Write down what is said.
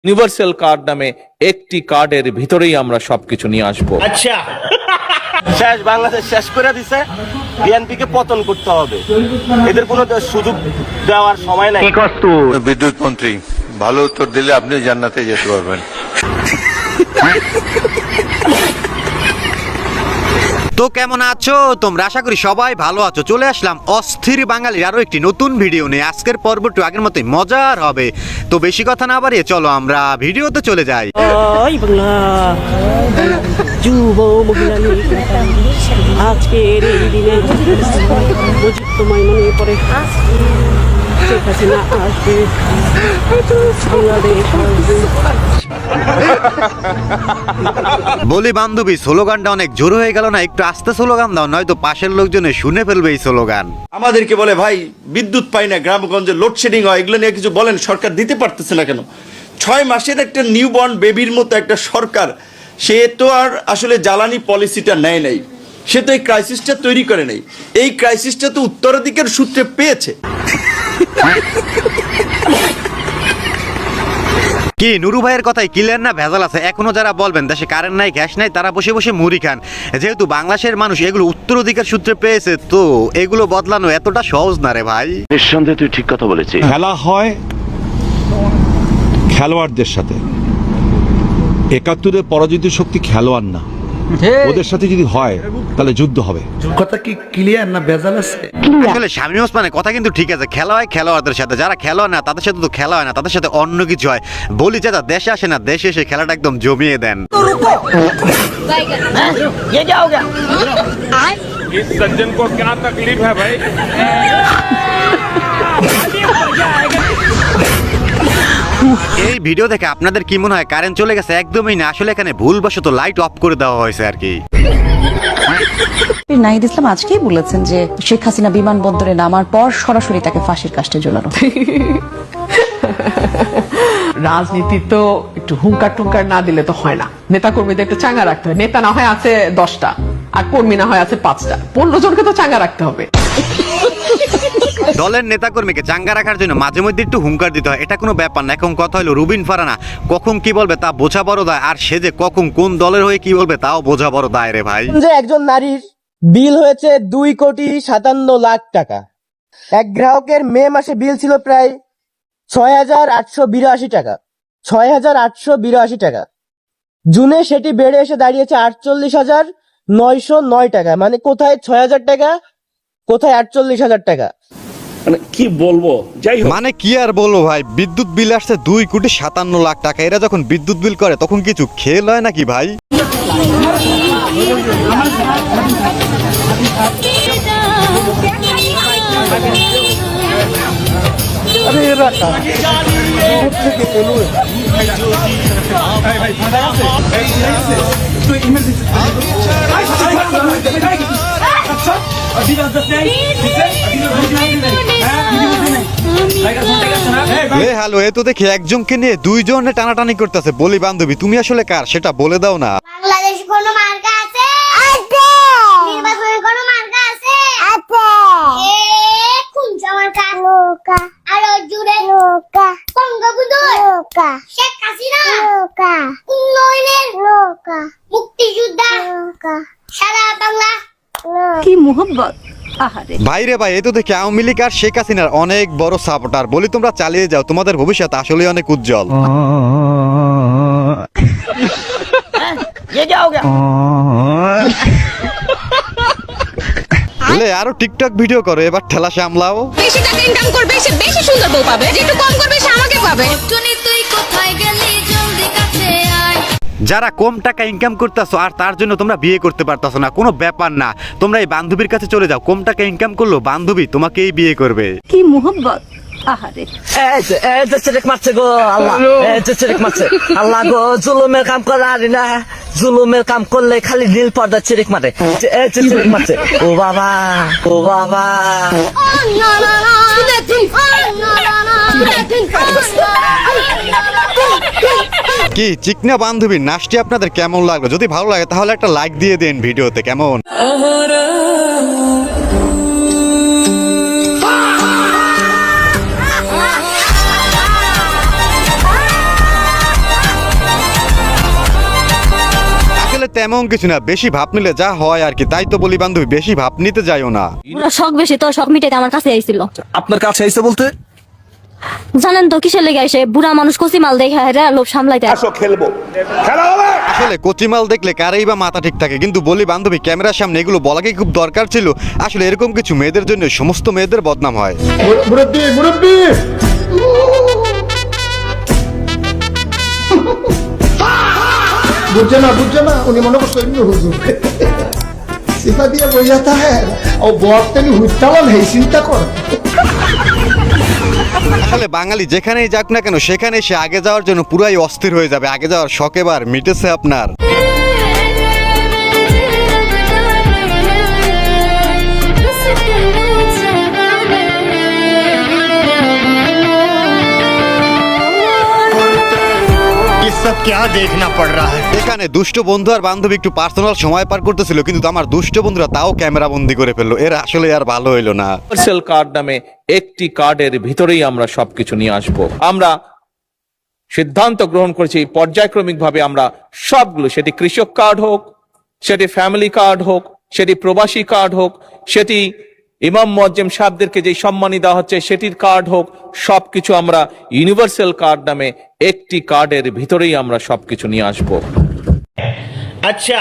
Universal card নামে একটি কার্ডের ভিতরেই আমরা সবকিছু নিয়ে আসবো। আচ্ছা, শেষ বাংলাদেশ শেষ করে দিছে, বিএনপিকে পতন করতে হবে, এদের কোনো সুযোগ দেওয়ার সময় নাই। বিদ্যুৎ মন্ত্রী ভালো উত্তর দিলে আপনি জান্নাতে যেতে পারবেন। তো কেমন আছো তোমরা? আশা করি সবাই ভালো আছো। চলে আসলাম অস্থির বাঙালির আরো একটি নতুন ভিডিও নিয়ে। আজকের পর্বটি আগের মতোই মজার হবে। তো বেশি কথা না বাড়িয়ে চলো আমরা ভিডিওতে চলে যাই। আজকের এই দিনে তোমায় মনে পড়ে বলি বান্ধবী, স্লোগানটা অনেক জোর হয়ে গেল না? একটু আস্তে স্লোগান দাও, নয়তো পাশের লোকজনে শুনে ফেলবে এই স্লোগান। আমাদেরকে বলে ভাই বিদ্যুৎ পাই না, গ্রামগঞ্জে লোডশেডিং হয়, এগুলো নিয়ে কিছু বলেন, সরকার দিতে পারতেছে না কেন? 6 মাসের একটা নিউবর্ন বেবির মতো একটা সরকার, সে তো আর আসলে জ্বালানি পলিসিটা নেয় নাই, সে তো এই ক্রাইসিসটা তৈরি করে নাই, এই ক্রাইসিসটা তো উত্তরাধিকার সূত্রে পেয়েছে। কি নুরু ভাইয়ের কথাই ক্লিয়ার না ভেজাল আছে? এখনো যারা বলবেন দেশে কারেন্ট নাই, গ্যাস নাই, তারা বসে বসে মুড়ি খান। যেহেতু বাংলাদেশের মানুষ এগুলো উত্তরাধিকার সূত্রে পেয়েছে, তো এগুলো বদলানো এতটা সহজ না রে ভাই। নিঃসন্দেহে তুই ঠিক কথা বলেছিস। খেলা হয় খেলোয়াড়দের সাথে, 71-এর পরাজিত শক্তি খেলোয়াড় না, ওদের সাথে যদি হয় তাহলে যুদ্ধ হবে। কথা কি ক্লিয়ার না ভেজাল আছে? আসলে শামীম ওসমানের কথা কিন্তু ঠিক আছে, খেলা হয় খেলোয়াড়দের সাথে, যারা খেলোয়াড় না তাদের সাথে তো খেলা হয় না, তাদের সাথে অন্য কিছু হয়। বলি চাচা দেশে আসে না, দেশে এসে খেলাটা একদম জমিয়ে দেন। इस सज्जन को क्या तकलीफ है भाई? এই ভিডিও দেখে আপনাদের কি মনে হয় কারেন্ট চলে গেছে? একদমই না, আসলে এখানে ভুলবশত লাইট অফ করে দেওয়া হয়েছে আর কি। নাহিদ ইসলাম আজকেই বলেছেন যে শেখ হাসিনা বিমানবন্দরে নামার পর সরাসরি তাকে ফাঁসির কাস্টে ঝোলানো। রাজনীতি তো একটু হুঙ্কার টুঙ্কার না দিলে তো হয় না, নেতা কর্মীদের একটু চাঙ্গা রাখতে হয়। নেতা না হয় আছে 10টা আর কর্মী না হয় আছে 5টা, 15 জনকে তো চাঙ্গা রাখতে হবে। দলের নেতাকর্মীকে চাঙ্গা রাখার জন্য মাঝে মধ্যে একটু হুঙ্কার দিতে হয়, এটা কোনো ব্যাপার না। এখন কথা হলো রুবিন ফারানা কখন কি বলবে তা বোঝা বড় দায়, আর সে যে কখন কোন দলের হয়ে কি বলবে তাও বোঝা বড় দায় রে ভাই। যে একজন নারীর বিল হয়েছে 2,57,00,000 টাকা, এক গ্রাহকের মে মাসে বিল ছিল প্রায় 6,882 টাকা, 6,882 টাকা। জুনে সেটি বেড়ে এসে দাঁড়িয়েছে 48,909 টাকা। মানে কোথায় 6,000 টাকা, কোথায় 48,000 টাকা? মানে কি বলবো, যাই হোক, মানে কি আর বলবো ভাই, বিদ্যুৎ বিল আসছে 2,57,00,000 টাকা। এরা যখন বিদ্যুৎ বিল করে তখন কিছু খেল হয় নাকি ভাই? হ্যালো, এ তো দেখি একজনকে নিয়ে 2 জনে টানাটানি করতেছে। বলি বান্ধবী, তুমি আসলে কার সেটা বলে দাও না। বাংলাদেশ কোন মার্কা আছে? আছে। নির্বাচনের কোন মার্কা আছে? আছে। কুঞ্চা মার্কা? নৌকা। আর জুড়ে? নৌকা। বঙ্গবন্ধু? নৌকা। শেখ হাসিনা? নৌকা। উন্নয়নের? নৌকা। মুক্তিযোদ্ধা? নৌকা। সারা বাংলা? কি মোহব্বত! ভাই রে ভাই, এ তো দেখি আওয়ামী লীগ আর শেখ হাসিনার অনেক বড় সাপোর্টার। বলি তোমরা চালিয়ে যাও, তোমাদের ভবিষ্যৎ আসলে অনেক উজ্জ্বল। আরো টিকটক ভিডিও করো, এবার ঠেলা সামলাও। বেশি টাকা ইনকাম করবে সে বেশি সুন্দর বউ পাবে, যেটু কম করবে সে আমাকে পাবে। তুই কোথায় গেলি, জলদি কাছে আয়। যারা কম টাকা ইনকাম করতেছো আর তার জন্য তোমরা বিয়ে করতে পারতেছো না, কোনো ব্যাপার না, তোমরা এই বান্ধবীর কাছে চলে যাও। কম টাকা ইনকাম করলো বান্ধবী তোমাকেই বিয়ে করবে। কি মোহব্বত! আহারে চিরেক মারছে গো আল্লাহ, চিরেক মারছে আল্লাহ গো। জুলুমের কাম করে আরি না, জুলুমের কাম করলে খালি নীল পর্দা চিরেক মারে, চিরেক মারছে। ও বাবা, ও বাবা। কি চিকনা বান্ধবীর নাচটি আপনাদের কেমন লাগলো? যদি ভালো লাগে তাহলে একটা লাইক দিয়ে দেন ভিডিওতে, কেমন? তেমন কিছু না, বেশি ভাব নিলে যা হয় আর কি। তাই তো বলি বান্ধবী, বেশি ভাব নিতে যাইও না। ওরা শখ বেশি তো, শখ মিটাইতে আমার কাছে আইছিল। আপনার কাছে আইছে বলতে জানেন তো কিসের লেগে আইসে? বুড়া মানুষ কচি মাল দেখে হেরা লোভ সামলাইতে আসে। আসলে কচিমাল দেখলে কারেই বা মাথা ঠিক থাকে, কিন্তু বলি বান্ধবী ক্যামেরার সামনে এগুলো বলা কি খুব দরকার ছিল? আসলে এরকম কিছু মেয়েদের জন্য সমস্ত মেয়েদের বদনাম হয়। বুঝছে না উনি মনে করছো এমনি হুজুর সিফা দিয়ে বোঝাতে হ্যাঁ ও বর্তমানে হুইতাওয়াল হে চিন্তা কর। আসলে বাঙালি যেখানেই যাক না কেন সেখানে সে আগে যাওয়ার জন্য পুরাই অস্থির হয়ে যাবে। আগে যাওয়ার শখ এবার মিটেছে আপনার। এখানে দুষ্ট বন্ধু আর বান্ধবী একটু পার্সোনাল সময় পার করতেছিল, কিন্তু আমার দুষ্ট বন্ধুরা তাও ক্যামেরা বন্দি করে ফেললো। এরা আসলে আর ভালো হইলো না। ইউনিভার্সাল কার্ড নামে একটি কার্ডের ভিতরেই আমরা সবকিছু নিয়ে আসব। আমরা সিদ্ধান্ত গ্রহণ করেছি পর্যায়ক্রমিকভাবে আমরা সবগুলো, সেটি কৃষক কার্ড হোক, সেটি ফ্যামিলি কার্ড হোক, সেটি প্রবাসী কার্ড হোক, সেটি ইমাম মুয়াজ্জিম সাহেবদেরকে যে সম্মানী দেওয়া হচ্ছে সেটির কার্ড হোক, সবকিছু আমরা ইউনিভার্সাল কার্ড নামে একটি কার্ডের ভিতরেই আমরা সবকিছু নিয়ে আসব। আচ্ছা